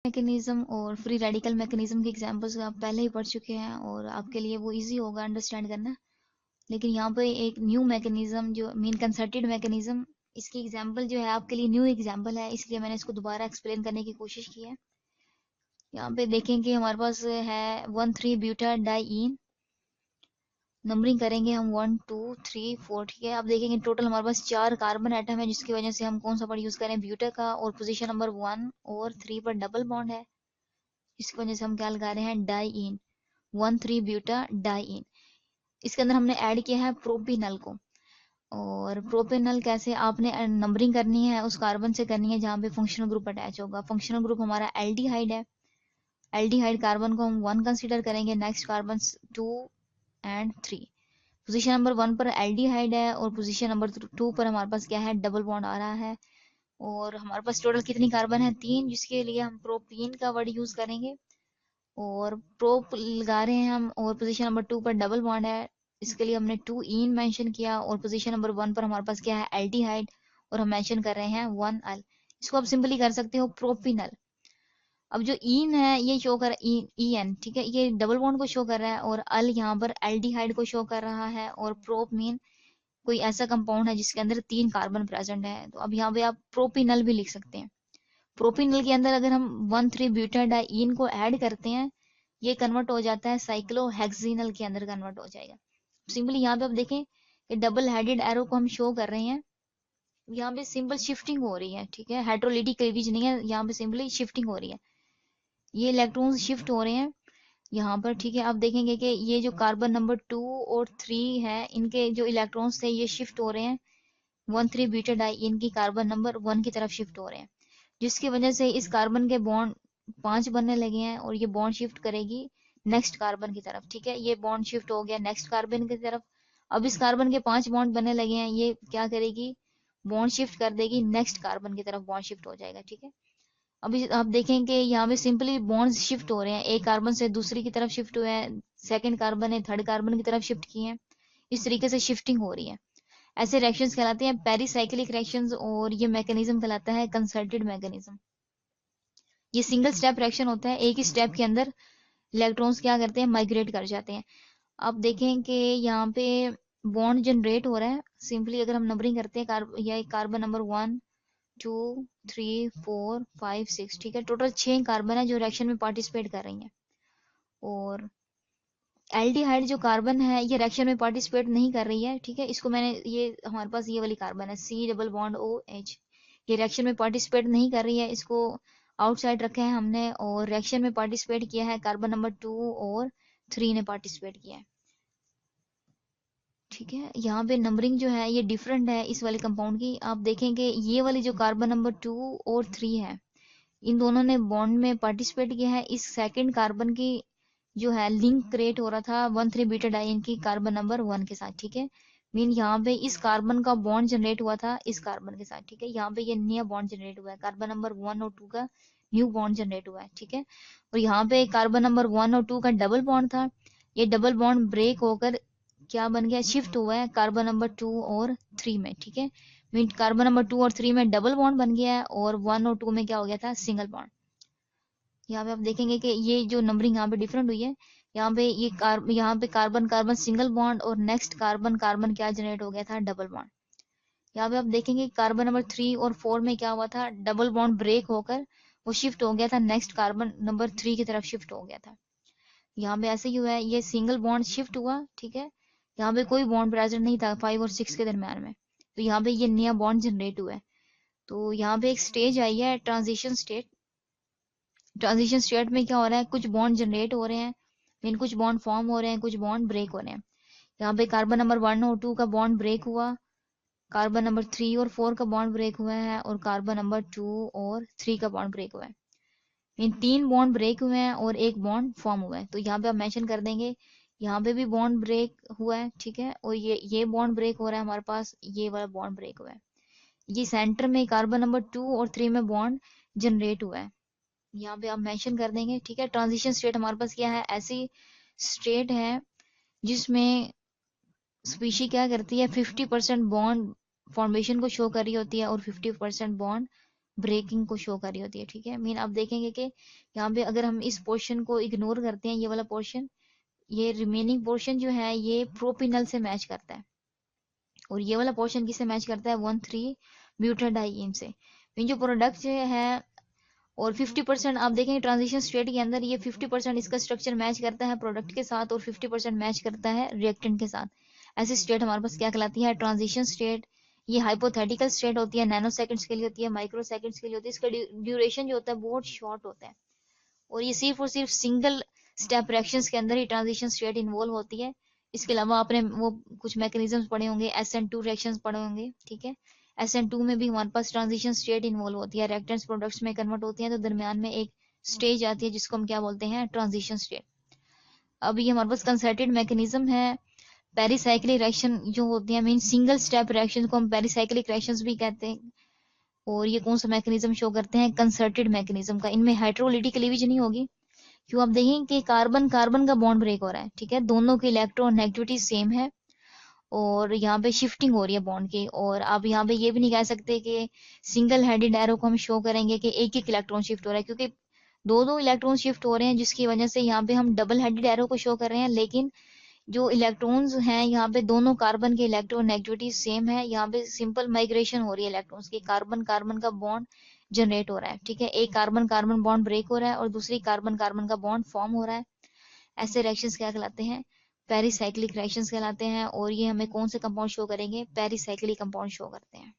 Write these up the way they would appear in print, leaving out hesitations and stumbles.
Mechanism और free radical mechanism के examples आप पहले ही पढ़ चुके हैं और आपके लिए वो इजी होगा अंडरस्टैंड करना। लेकिन यहाँ पे एक न्यू मैकेनिज्म जो मीन कंसर्टेड मैकेनिज्म, इसकी एग्जांपल जो है आपके लिए न्यू एग्जांपल है, इसलिए मैंने इसको दोबारा एक्सप्लेन करने की कोशिश की है। यहाँ पे देखेंगे हमारे पास है 1,3-ब्यूटाडाइईन। नंबरिंग करेंगे हम 1 2 3 4, ठीक है। अब देखेंगे टोटल हमारे पास 4 कार्बन एटम है, जिसकी वजह से हम कौन सा वर्ड यूज करें, ब्यूटा का, और पोजीशन नंबर 1 और 3 पर डबल बॉन्ड है, इसकी वजह से हम क्या लगा रहे हैं, डाइईन, 1,3-ब्यूटाडाइईन। इसके अंदर हमने ऐड किया है प्रोपिनल को। और प्रोपेनल कैसे आपने नंबरिंग करनी है उस कार्बन से करनी है जहाँ पे फंक्शनल ग्रुप अटैच होगा। फंक्शनल ग्रुप हमारा एल्डिहाइड है। एल्डिहाइड कार्बन को हम 1 कंसीडर करेंगे, next carbon 2 and 3। Position number 1 पर एल्डिहाइड है और पोजीशन नंबर 2 पर हमारे पास क्या है, डबल बॉन्ड आ रहा है। और हमारे पास टोटल कितनी कार्बन है, 3, जिसके लिए हम प्रोपीन का वर्ड यूज करेंगे। और प्रोप लगा रहे हैं हम, और पोजीशन नंबर 2 पर डबल बॉन्ड है, इसके लिए हमने 2 ईन मेंशन किया। और पोजीशन नंबर 1 पर हमारे पास क्या है, एल्डिहाइड, और हम मेंशन कर रहे हैं 1 अल। इसको आप सिंपली कर सकते हो प्रोपिनल। अब जो ईन है ये शो कर ई एन, ठीक है, ये डबल बॉन्ड को शो कर रहा है, और अल यहाँ पर एल्डिहाइड को शो कर रहा है। और प्रोप मीन कोई ऐसा कंपाउंड है जिसके अंदर 3 कार्बन प्रेजेंट है, तो अब यहाँ पे आप प्रोपिनल भी लिख सकते हैं। प्रोपिनल के अंदर अगर हम 1,3-ब्यूटाडाइईन को ऐड करते हैं, ये कन्वर्ट हो जाता है साइक्लोहेक्सिनल के अंदर कन्वर्ट हो जाएगा। सिंपली यहाँ पे आप देखें कि डबल हेडेड एरो को हम शो कर रहे हैं, यहाँ पे सिंपल शिफ्टिंग हो रही है, ठीक है, हाइड्रोलिटिक क्लीवेज नहीं है, यहाँ पे सिंपली शिफ्टिंग हो रही है, ये इलेक्ट्रॉन्स शिफ्ट हो रहे हैं यहाँ पर, ठीक है। आप देखेंगे कि ये जो कार्बन नंबर 2 और 3 है, इनके जो इलेक्ट्रॉन्स थे ये शिफ्ट हो रहे हैं 1,3-ब्यूटाडाइईन की कार्बन नंबर 1 की तरफ शिफ्ट हो रहे हैं, जिसकी वजह से इस कार्बन के बॉन्ड 5 बनने लगे हैं, और ये बॉन्ड शिफ्ट करेगी नेक्स्ट कार्बन की तरफ, ठीक है। ये बॉन्ड शिफ्ट हो गया नेक्स्ट कार्बन की तरफ। अब इस कार्बन के 5 बॉन्ड बनने लगे हैं, ये क्या करेगी, बॉन्ड शिफ्ट कर देगी नेक्स्ट कार्बन की तरफ, बॉन्ड शिफ्ट हो जाएगा, ठीक है। अभी आप देखेंगे यहाँ पे सिंपली बॉन्ड्स शिफ्ट हो रहे हैं, एक कार्बन से दूसरी की तरफ शिफ्ट हुए हैं, सेकंड कार्बन है थर्ड कार्बन की तरफ शिफ्ट किए हैं, इस तरीके से शिफ्टिंग हो रही है। ऐसे रिएक्शंस कहलाते हैं पेरिसाइक्लिक रिएक्शंस, और ये मैकेनिज्म कहलाता है कंसर्टेड मैकेनिज्म। ये सिंगल स्टेप रिएक्शन होता है, एक ही स्टेप के अंदर इलेक्ट्रॉन्स क्या करते हैं, माइग्रेट कर जाते हैं। आप देखें कि यहाँ पे बॉन्ड जनरेट हो रहा है, सिंपली अगर हम नंबरिंग करते हैं, यह कार्बन नंबर 1 2 3 4 5 6, ठीक है, टोटल 6 कार्बन है जो रिएक्शन में पार्टिसिपेट कर रही हैं। और एल्डिहाइड जो कार्बन है ये रिएक्शन में पार्टिसिपेट नहीं कर रही है, ठीक है, इसको मैंने, ये हमारे पास ये वाली कार्बन है C डबल बॉन्ड OH, ये रिएक्शन में पार्टिसिपेट नहीं कर रही है, इसको आउटसाइड रखा है हमने, और रिएक्शन में पार्टिसिपेट किया है कार्बन नंबर 2 और 3 ने पार्टिसिपेट किया है, ठीक है। यहाँ पे नंबरिंग जो है ये डिफरेंट है इस वाले कंपाउंड की। आप देखेंगे ये वाली जो कार्बन नंबर 2 और 3 है, इन दोनों ने बॉन्ड में पार्टिसिपेट किया है, इस सेकंड कार्बन की जो है लिंक क्रिएट हो रहा था 1,3-ब्यूटाडाइईन की कार्बन नंबर 1 के साथ, ठीक है। मीन यहाँ पे इस कार्बन का बॉन्ड जनरेट हुआ था इस कार्बन के साथ, ठीक है, यहाँ पे ये नया बॉन्ड जनरेट हुआ है, कार्बन नंबर 1 और 2 का न्यू बॉन्ड जनरेट हुआ है, ठीक है। और यहाँ पे कार्बन नंबर 1 और 2 का डबल बॉन्ड था, ये डबल बॉन्ड ब्रेक होकर क्या बन गया, शिफ्ट हुआ है कार्बन नंबर 2 और 3 में, ठीक है। मीन कार्बन नंबर 2 और 3 में डबल बॉन्ड बन गया है, और 1 और 2 में क्या हो गया था, सिंगल बॉन्ड। यहाँ पे आप देखेंगे कि ये जो नंबरिंग यहाँ पे डिफरेंट हुई है, यहाँ पे यहाँ पे कार्बन कार्बन सिंगल बॉन्ड, और नेक्स्ट कार्बन कार्बन क्या जनरेट हो गया था, डबल बॉन्ड। यहाँ पे आप देखेंगे कार्बन नंबर 3 और 4 में क्या हुआ था, डबल बॉन्ड ब्रेक होकर वो शिफ्ट हो गया था नेक्स्ट कार्बन नंबर 3 की तरफ शिफ्ट हो गया था। यहाँ पे ऐसे ही हुआ है, ये सिंगल बॉन्ड शिफ्ट हुआ, ठीक है, यहाँ पे कोई बॉन्ड प्रेजेंट नहीं था 5 और 6 के दरम्यान में, तो यहाँ पे ये नया बॉन्ड जनरेट हुआ है। तो यहाँ पे एक स्टेज आई है ट्रांजिशन स्टेट। ट्रांजिशन स्टेट में क्या हो रहा है, कुछ बॉन्ड जनरेट हो रहे हैं, मीन कुछ बॉन्ड फॉर्म हो रहे हैं, कुछ बॉन्ड ब्रेक हो रहे हैं। यहाँ पे कार्बन नंबर 1 और 2 का बॉन्ड ब्रेक हुआ, कार्बन नंबर 3 और 4 का बॉन्ड ब्रेक हुआ है, और कार्बन नंबर 2 और 3 का बॉन्ड ब्रेक हुआ है। इन 3 बॉन्ड ब्रेक हुए हैं और एक बॉन्ड फॉर्म हुआ है, तो यहाँ पे आप मेंशन कर देंगे यहाँ पे भी बॉन्ड ब्रेक हुआ है, ठीक है, और ये बॉन्ड ब्रेक हो रहा है हमारे पास, ये वाला बॉन्ड ब्रेक हुआ है, ये सेंटर में कार्बन नंबर 2 और 3 में बॉन्ड जनरेट हुआ है, यहाँ पे आप मेंशन कर देंगे, ठीक है। ट्रांजिशन स्टेट हमारे पास क्या है, ऐसी स्टेट है जिसमें स्पीशी क्या करती है, 50% बॉन्ड फॉर्मेशन को शो कर रही होती है, और 50% बॉन्ड ब्रेकिंग को शो कर रही होती है, ठीक है। मीन आप देखेंगे कि यहाँ पे अगर हम इस पोर्शन को इग्नोर करते हैं, ये वाला पोर्शन, ये रिमेनिंग पोर्शन जो है ये प्रोपिनल से मैच करता है, और ये वाला पोर्शन किससे मैच करता है, 1,3 ब्यूटाडाइइन से। मीन जो प्रोडक्ट है, और 50% आप देखेंगे ट्रांजिशन स्टेट के अंदर ये 50% इसका स्ट्रक्चर मैच करता है प्रोडक्ट के साथ, और 50% मैच करता है रिएक्टेंट के साथ। ऐसी स्टेट हमारे पास क्या कहलाती है, ट्रांजिशन स्टेट। ये हाइपोथेटिकल स्टेट होती है, नैनो सेकंड्स के लिए होती है, माइक्रो सेकंड्स के लिए होती है। इसका ड्यूरेशन जो होता है बहुत शॉर्ट होता है, और ये सिर्फ और सिर्फ सिंगल स्टेप रिएक्शंस के अंदर ही ट्रांजिशन स्टेट इन्वॉल्व होती है। इसके अलावा आपने वो कुछ मैकेनिज्म पढ़े होंगे, SN2 रिएक्शंस पढ़े होंगे, ठीक है। SN2 में भी हमारे पास ट्रांजिशन स्टेट इन्वॉल्व होती है, रिएक्टेंट्स प्रोडक्ट्स में कन्वर्ट होती हैं, तो दरमियान में एक स्टेज आती है जिसको हम क्या बोलते हैं, ट्रांजिशन स्टेट। अब ये हमारे पास कंसर्टेड मैकेनिज्म है। पेरिसाइक्लिक रिएक्शन जो होती है, मीन सिंगल स्टेप रिएक्शन को हम पेरिसाइक्लिक रिएक्शंस भी कहते हैं। और ये कौन सा मैकेनिज्म शो करते हैं, कंसर्टेड मैकेनिज्म का। इनमें हाइड्रोलिटिक क्लीवेज नहीं होगी, क्यों, आप देखेंगे कि कार्बन कार्बन का बॉन्ड ब्रेक हो रहा है, ठीक है, दोनों की इलेक्ट्रोनेगेटिविटी सेम है, और यहाँ पे शिफ्टिंग हो रही है बॉन्ड की। और आप यहाँ पे ये भी नहीं कह सकते कि सिंगल हेडेड एरो को हम शो करेंगे कि एक एक इलेक्ट्रॉन शिफ्ट हो रहा है, क्योंकि दो दो इलेक्ट्रॉन शिफ्ट हो रहे हैं, जिसकी वजह से यहाँ पे हम डबल हेडेड एरो को शो कर रहे हैं। लेकिन जो इलेक्ट्रॉन्स हैं यहाँ पे दोनों कार्बन की इलेक्ट्रोनेगेटिविटी सेम है, यहाँ पे सिंपल माइग्रेशन हो रही है इलेक्ट्रॉन्स की, कार्बन कार्बन का बॉन्ड जनरेट हो रहा है, ठीक है। एक कार्बन कार्बन बॉन्ड ब्रेक हो रहा है और दूसरी कार्बन कार्बन का बॉन्ड फॉर्म हो रहा है। ऐसे रिएक्शंस क्या कहलाते हैं, पेरिसाइक्लिक रिएक्शंस कहलाते हैं। और ये हमें कौन से कंपाउंड शो करेंगे, पेरिसाइक्लिक कंपाउंड शो करते हैं।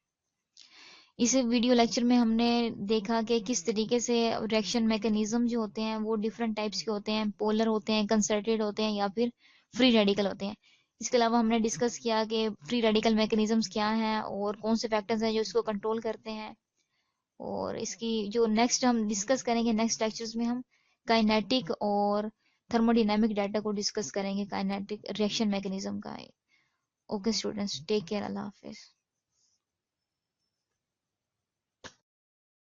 इस वीडियो लेक्चर में हमने देखा कि किस तरीके से रिएक्शन मैकेनिज्म जो होते हैं वो डिफरेंट टाइप्स के होते हैं, पोलर होते हैं, कंसर्टेड होते हैं, या फिर फ्री रेडिकल होते हैं। इसके अलावा हमने डिस्कस किया कि फ्री रेडिकल मैकेनिज्म्स क्या हैं और कौन से फैक्टर्स हैं जो इसको कंट्रोल करते हैं। और इसकी जो नेक्स्ट हम डिस्कस करेंगे नेक्स्ट लेक्चर्स में, हम काइनेटिक और थर्मोडायनामिक डाटा को डिस्कस करेंगे, काइनेटिक रिएक्शन मैकेनिज्म का। ओके स्टूडेंट्स, टेक केयर, अल्लाह हाफिज।